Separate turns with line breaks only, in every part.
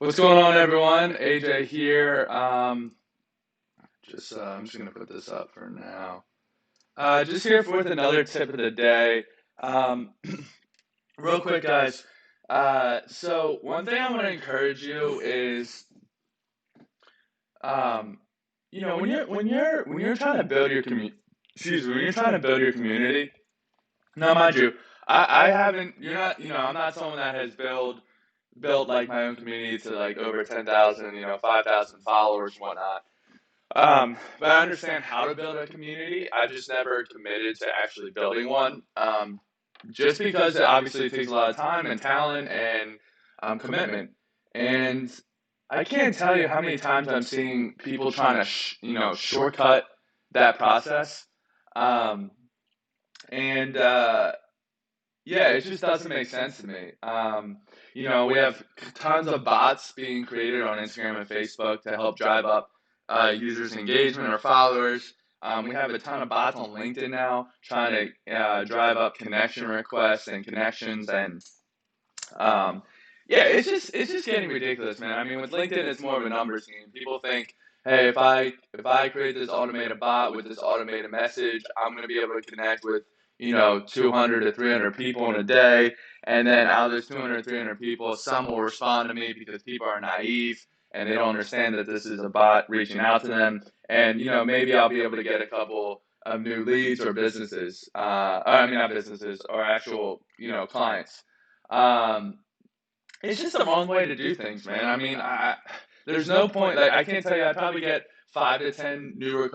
What's going on, everyone? AJ here. I'm just gonna put this up for now. Just here with another tip of the day. Um, Real quick, guys. So one thing I want to encourage you is, um, when you're trying to build your community, excuse me, when you're trying to build your community. Now, mind you, I haven't. You're not. I'm not someone that has built like my own community to like over 10,000, 5,000 followers, and whatnot. But I understand how to build a community. I've just never committed to actually building one. Just because it obviously takes a lot of time and talent and commitment. And I can't tell you how many times I'm seeing people trying to, shortcut that process. Um, and Yeah, it just doesn't make sense to me. We have tons of bots being created on Instagram and Facebook to help drive up users' engagement or followers. We have a ton of bots on LinkedIn now trying to drive up connection requests and connections, and um, yeah, it's just getting ridiculous, man. I mean, with LinkedIn, it's more of a numbers game. People think, hey, if I create this automated bot with this automated message, I'm going to be able to connect with 200 to 300 people in a day, and then out of those 200 to 300 people, some will respond to me because people are naive and they don't understand that this is a bot reaching out to them, and maybe I'll be able to get a couple of new leads or businesses. I mean, not businesses, or actual clients. Um, it's just the wrong way to do things, man. I mean, there's no point. Like, I can't tell you. I probably get 5 to 10 new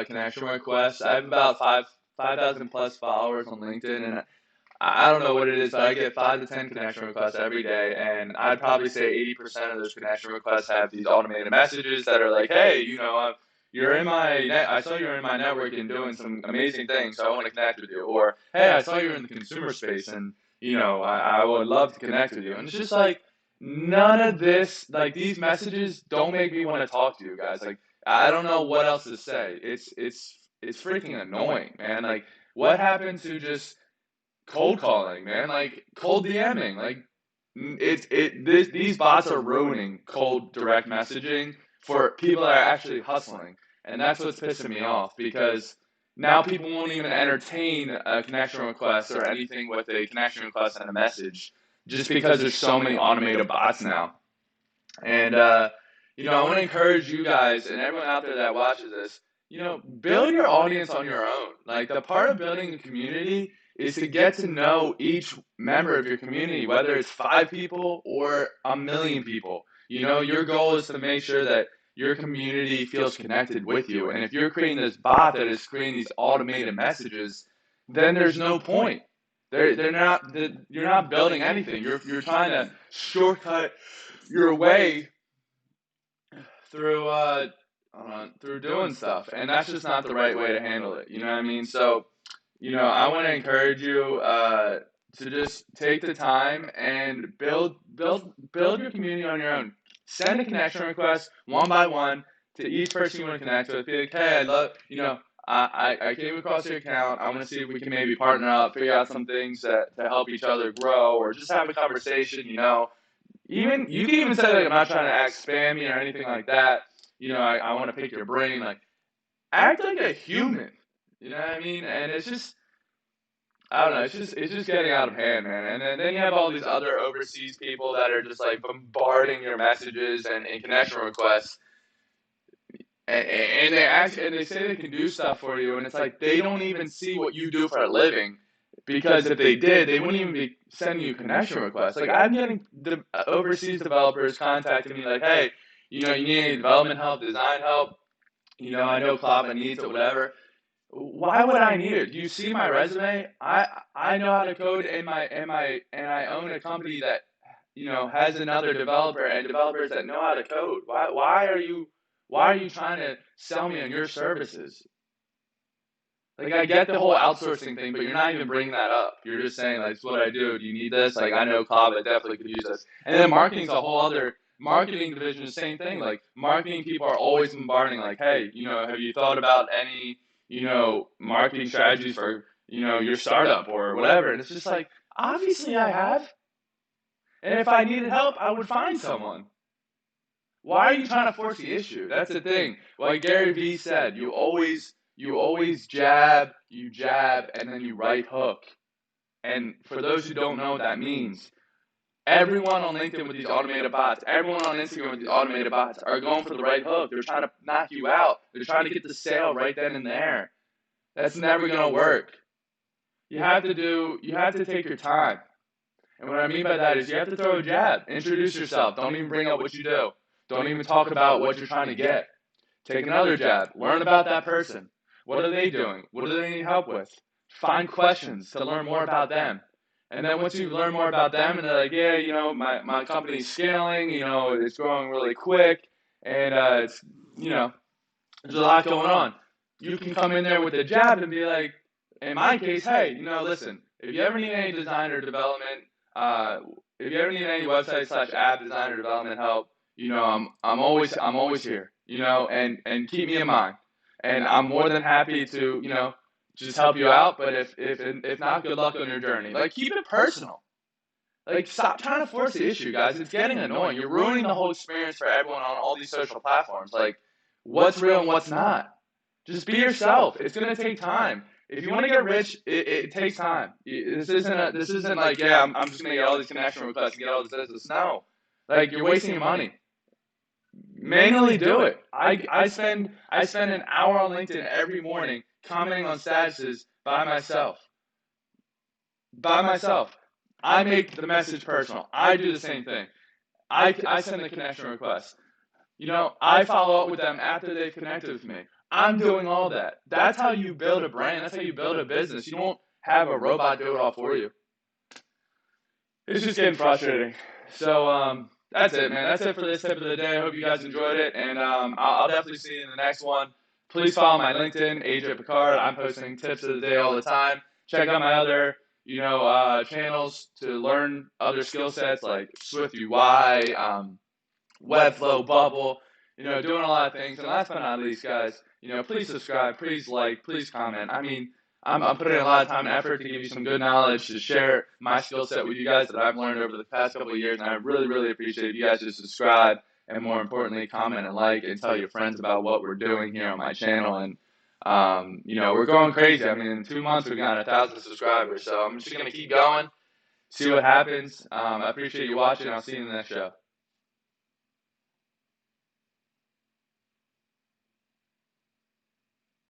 connection requests. I have about 5,000 plus followers on LinkedIn, and I don't know what it is, but I get 5 to 10 connection requests every day, and I'd probably say 80% of those connection requests have these automated messages that are like, "Hey, you're in my net. I saw you're in my network and doing some amazing things, so I want to connect with you." Or, "Hey, I saw you're in the consumer space, and I would love to connect with you." And it's just like none of this, like these messages, don't make me want to talk to you guys. Like I don't know what else to say. It's freaking annoying, man. Like what happened to just cold calling, man? Like cold DMing, like these bots are ruining cold direct messaging for people that are actually hustling, and that's what's pissing me off because now people won't even entertain a connection request or anything with a connection request and a message just because there's so many automated bots now. And I want to encourage you guys and everyone out there that watches this, build your audience on your own. Like the part of building a community is to get to know each member of your community, whether it's 5 people or 1 million people. Your goal is to make sure that your community feels connected with you. And if you're creating this bot that is creating these automated messages, then there's no point. You're not building anything. You're trying to shortcut your way through through doing stuff, and that's just not the right way to handle it. You know what I mean? So, I want to encourage you to just take the time and build your community on your own. Send a connection request one by one to each person you want to connect with. Be like, hey, I love I came across your account. I want to see if we can maybe partner up, figure out some things that to help each other grow, or just have a conversation. Even you can even say like I'm not trying to act spammy or anything like that. I want to pick your brain. Like act like a human. You know what I mean? And it's just I don't know. It's just getting out of hand, man. And then you have all these other overseas people that are just like bombarding your messages and connection requests. And they say they can do stuff for you, and it's like they don't even see what you do for a living. Because if they did, they wouldn't even be sending you connection requests. Like I'm getting the overseas developers contacting me like, hey, you need any development help, design help. I know Klava needs it, whatever. Why would I need it? Do you see my resume? I know how to code and I own a company that has another developer and developers that know how to code. Why are you trying to sell me on your services? Like I get the whole outsourcing thing, but you're not even bringing that up. You're just saying like, "This is what I do. Do you need this?" Like I know Kava definitely could use this. And then marketing's a whole other marketing division. The same thing. Like marketing people are always bombarding like, "Hey, have you thought about any marketing strategies for your startup or whatever?" And it's just like, obviously I have. And if I needed help, I would find someone. Why are you trying to force the issue? That's the thing. Like Gary Vee said, you always jab, and then you right hook. And for those who don't know what that means, everyone on LinkedIn with these automated bots, everyone on Instagram with these automated bots are going for the right hook. They're trying to knock you out. They're trying to get the sale right then and there. That's never going to work. You have to take your time. And what I mean by that is you have to throw a jab. Introduce yourself. Don't even bring up what you do. Don't even talk about what you're trying to get. Take another jab. Learn about that person. What are they doing? What do they need help with? Find questions to learn more about them. And then once you learn more about them and they're like, yeah, my company's scaling, it's growing really quick, and it's, there's a lot going on. You can come in there with a jab and be like, in my case, hey, listen, if you ever need any designer development, if you ever need any website/app designer development help, I'm always here, and keep me in mind, and I'm more than happy to, just help you out. But if not, good luck on your journey. Like, keep it personal. Like, stop trying to force the issue, guys. It's getting annoying. You're ruining the whole experience for everyone on all these social platforms. Like, what's real and what's not? Just be yourself. It's gonna take time. If you want to get rich, it takes time. This isn't like, yeah, I'm just gonna get all these connection requests and get all this business. No, like, you're wasting your money. Manually do it. I spend an hour on LinkedIn every morning commenting on statuses by myself. By myself. I make the message personal. I do the same thing. I send the connection request. I follow up with them after they've connected with me. I'm doing all that. That's how you build a brand. That's how you build a business. You don't have a robot do it all for you. It's just getting frustrating. So that's it, man. That's it for this tip of the day. I hope you guys enjoyed it, and I'll definitely see you in the next one. Please follow my LinkedIn, AJ Picard. I'm posting tips of the day all the time. Check out my other channels to learn other skill sets like Swift UI, Webflow, Bubble, doing a lot of things. And last but not least, guys, please subscribe, please like, please comment. I mean, I'm putting a lot of time and effort to give you some good knowledge, to share my skill set with you guys that I've learned over the past couple of years. And I really, really appreciate you guys to subscribe and, more importantly, comment and like and tell your friends about what we're doing here on my channel. And, we're going crazy. I mean, in 2 months, we've got 1,000 subscribers. So I'm just going to keep going, see what happens. I appreciate you watching. I'll see you in the next show.